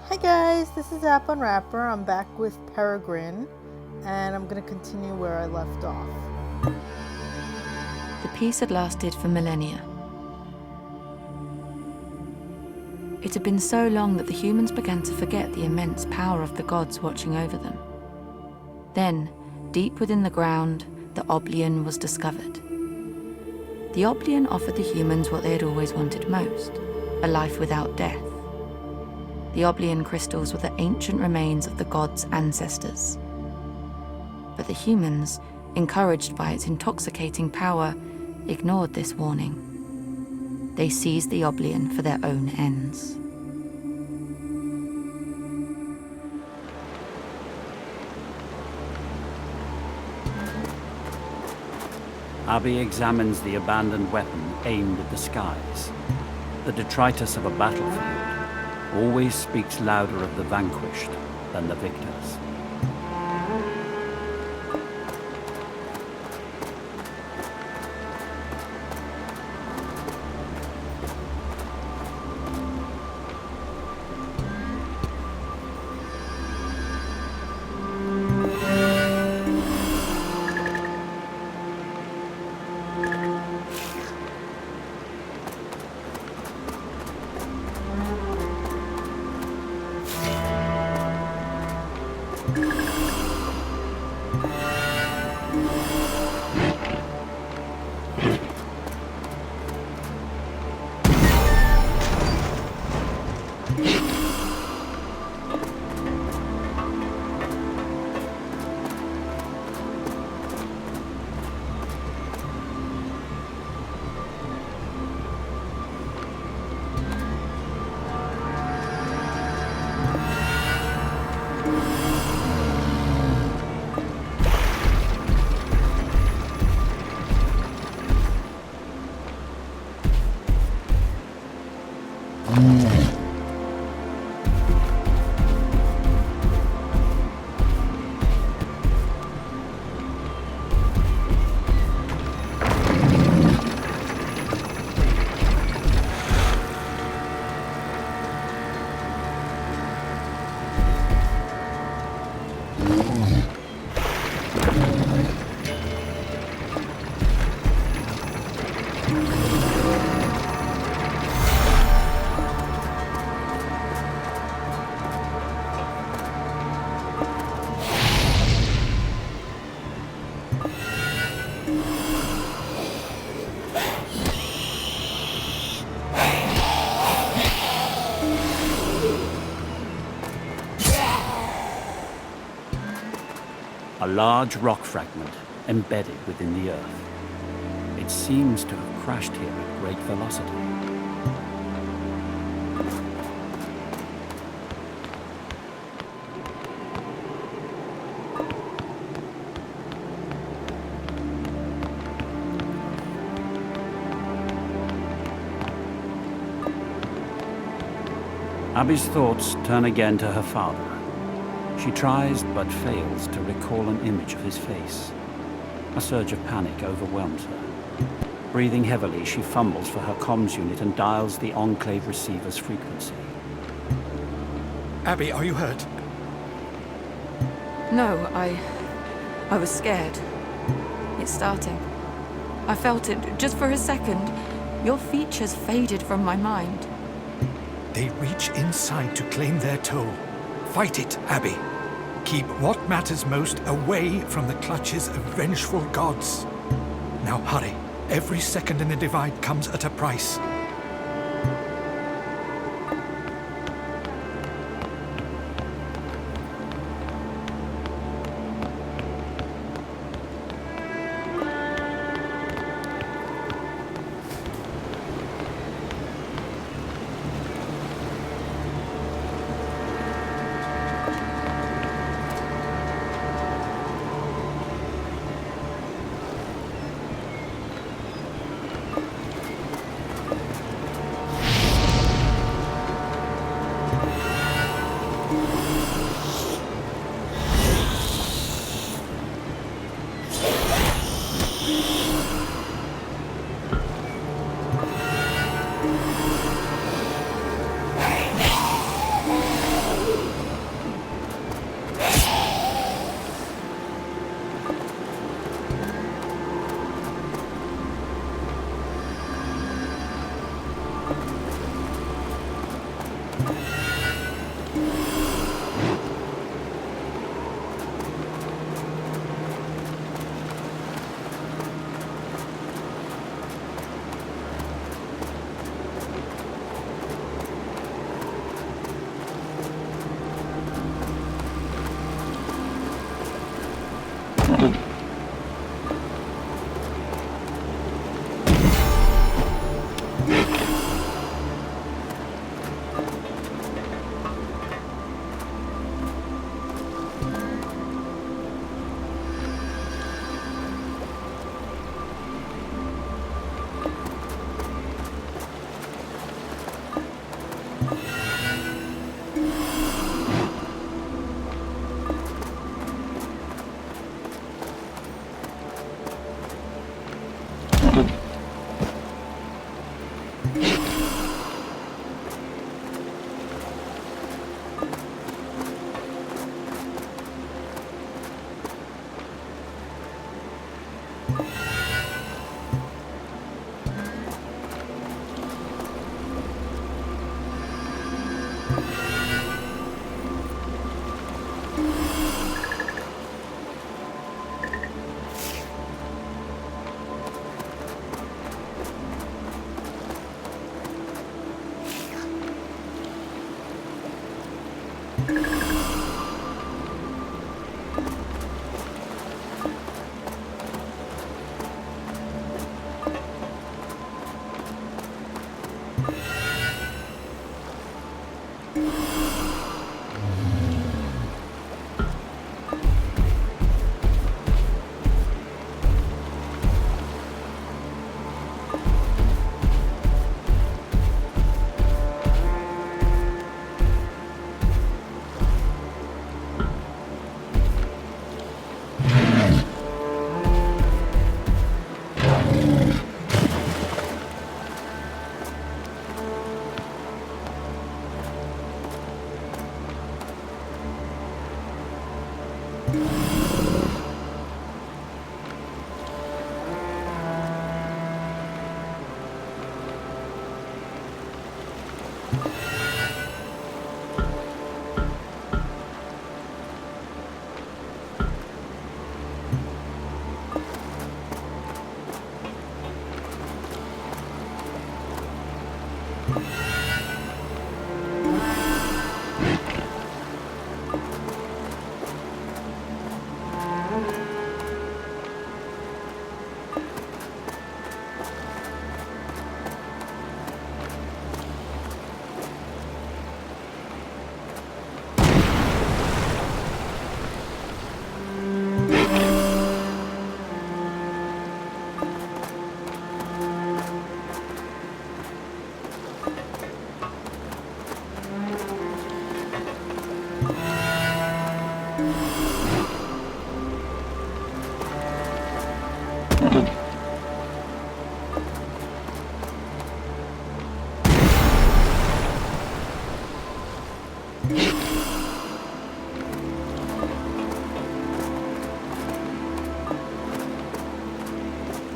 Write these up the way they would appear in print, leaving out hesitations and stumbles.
Hi guys, this is App Unwrapper. I'm back with Peregrin, and I'm going to continue where I left off. The peace had lasted for millennia. It had been so long that the humans began to forget the immense power of the gods watching over them. Then, deep within the ground, the Obleon was discovered. The Obleon offered the humans what they had always wanted most, a life without death. The Obleon crystals were the ancient remains of the gods' ancestors. But the humans, encouraged by its intoxicating power, ignored this warning. They seized the Obleon for their own ends. Abby examines the abandoned weapon aimed at the skies. The detritus of a battlefield always speaks louder of the vanquished than the victors. A large rock fragment embedded within the earth. It seems to have crashed here at great velocity. Abby's thoughts turn again to her father. She tries but fails to recall an image of his face. A surge of panic overwhelms her. Breathing heavily, she fumbles for her comms unit and dials the enclave receiver's frequency. Abby, are you hurt? No, I was scared. It's starting. I felt it just for a second. Your features faded from my mind. They reach inside to claim their toll. Fight it, Abby. Keep what matters most away from the clutches of vengeful gods. Now hurry. Every second in the divide comes at a price.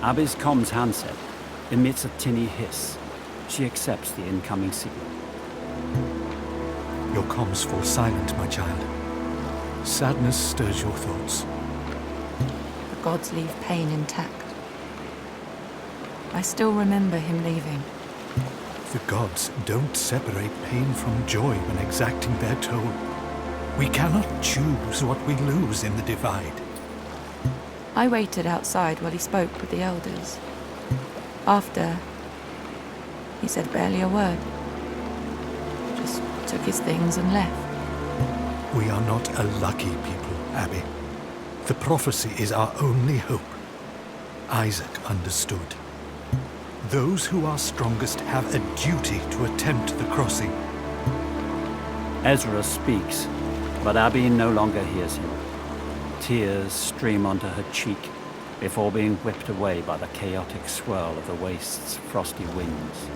Abby's comms handset emits a tinny hiss. She accepts the incoming signal. Your comms fall silent, my child. Sadness stirs your thoughts. The gods leave pain intact. I still remember him leaving. The gods don't separate pain from joy when exacting their toll. We cannot choose what we lose in the divide. I waited outside while he spoke with the elders. After, he said barely a word. Just took his things and left. We are not a lucky people, Abby. The prophecy is our only hope. Isaac understood. Those who are strongest have a duty to attempt the crossing. Ezra speaks, but Abby no longer hears him. Tears stream onto her cheek before being whipped away by the chaotic swirl of the waste's frosty winds.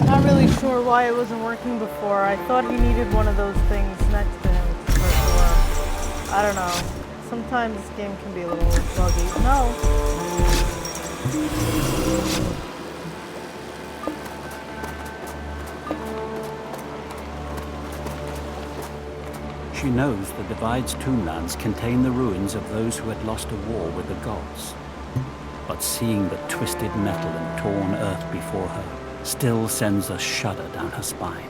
Not really sure why it wasn't working before. I thought he needed one of those things next to him for it to work. I don't know. Sometimes this game can be a little buggy. No. She knows the Divide's tomblands contain the ruins of those who had lost a war with the gods. But seeing the twisted metal and torn earth before her still sends a shudder down her spine.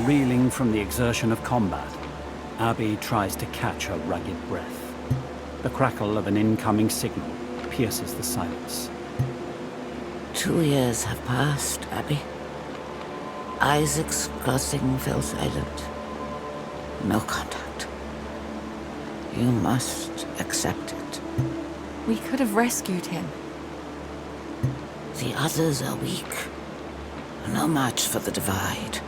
Reeling from the exertion of combat, Abby tries to catch her rugged breath. The crackle of an incoming signal pierces the silence. 2 years have passed, Abby. Isaac's crossing fell silent. No contact. You must accept it. We could have rescued him. The others are weak. No match for the divide.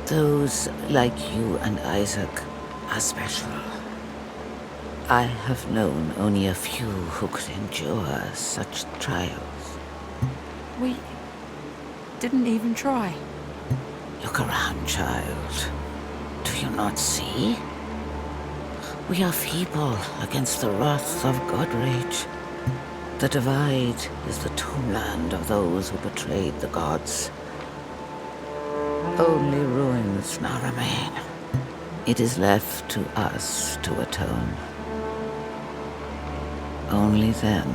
Those like you and Isaac are special. I have known only a few who could endure such trials. We didn't even try. Look around, child. Do you not see? We are feeble against the wrath of God Rage. The divide is the tombland of those who betrayed the gods. Only ruins now remain. It is left to us to atone. Only then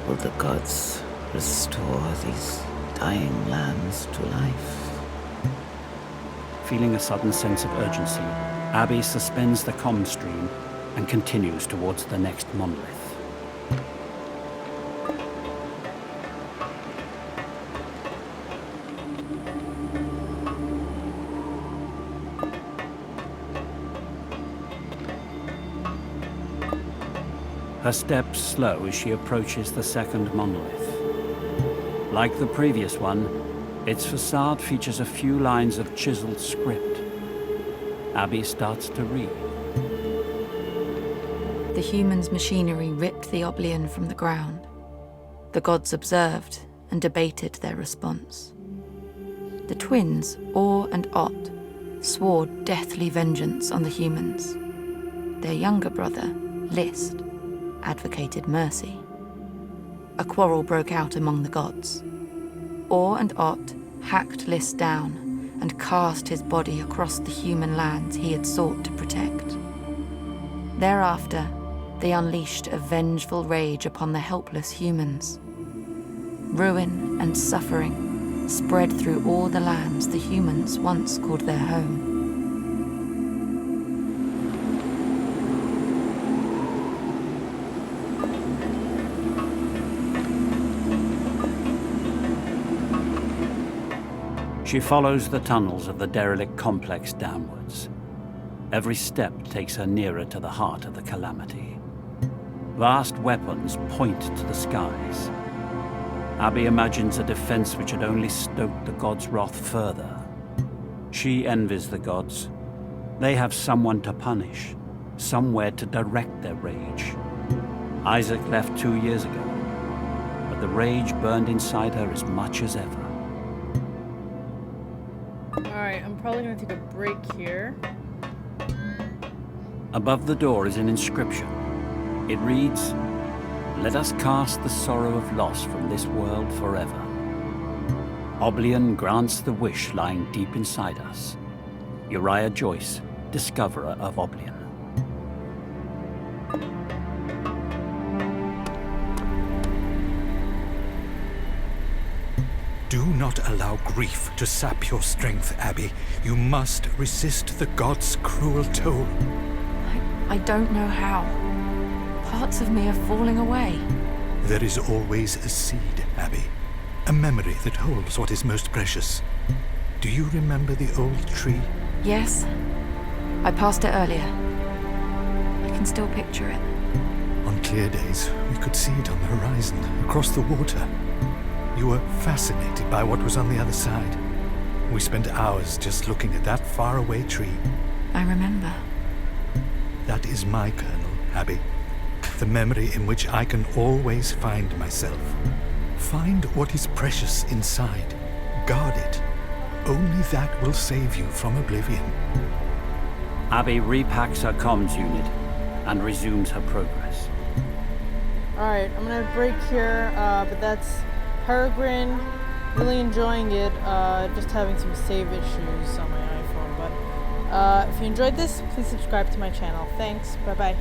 will the gods restore these dying lands to life. Feeling a sudden sense of urgency, Abby suspends the comm stream and continues towards the next monolith. Her steps slow as she approaches the second monolith. Like the previous one, its facade features a few lines of chiseled script. Abby starts to read. The humans' machinery ripped the Oblian from the ground. The gods observed and debated their response. The twins, Or and Ot, swore deathly vengeance on the humans. Their younger brother, List, advocated mercy. A quarrel broke out among the gods. Or and Ot hacked List down and cast his body across the human lands he had sought to protect. Thereafter, they unleashed a vengeful rage upon the helpless humans. Ruin and suffering spread through all the lands the humans once called their home. She follows the tunnels of the derelict complex downwards. Every step takes her nearer to the heart of the calamity. Vast weapons point to the skies. Abby imagines a defense which had only stoked the gods' wrath further. She envies the gods. They have someone to punish, somewhere to direct their rage. Isaac left 2 years ago, but the rage burned inside her as much as ever. Alright, I'm probably gonna take a break here. Above the door is an inscription. It reads, "Let us cast the sorrow of loss from this world forever. Oblian grants the wish lying deep inside us. Uriah Joyce, discoverer of Oblian." Do not allow grief to sap your strength, Abby. You must resist the gods' cruel toll. I don't know how. Parts of me are falling away. There is always a seed, Abby. A memory that holds what is most precious. Do you remember the old tree? Yes, I passed it earlier. I can still picture it. On clear days, we could see it on the horizon, across the water. You were fascinated by what was on the other side. We spent hours just looking at that faraway tree. I remember. That is my kernel, Abby. The memory in which I can always find myself. Find what is precious inside. Guard it. Only that will save you from oblivion. Abby repacks her comms unit and resumes her progress. Alright, I'm gonna break here, but that's Peregrin. Really enjoying it, just having some save issues on my iPhone. But if you enjoyed this, please subscribe to my channel. Thanks, bye bye.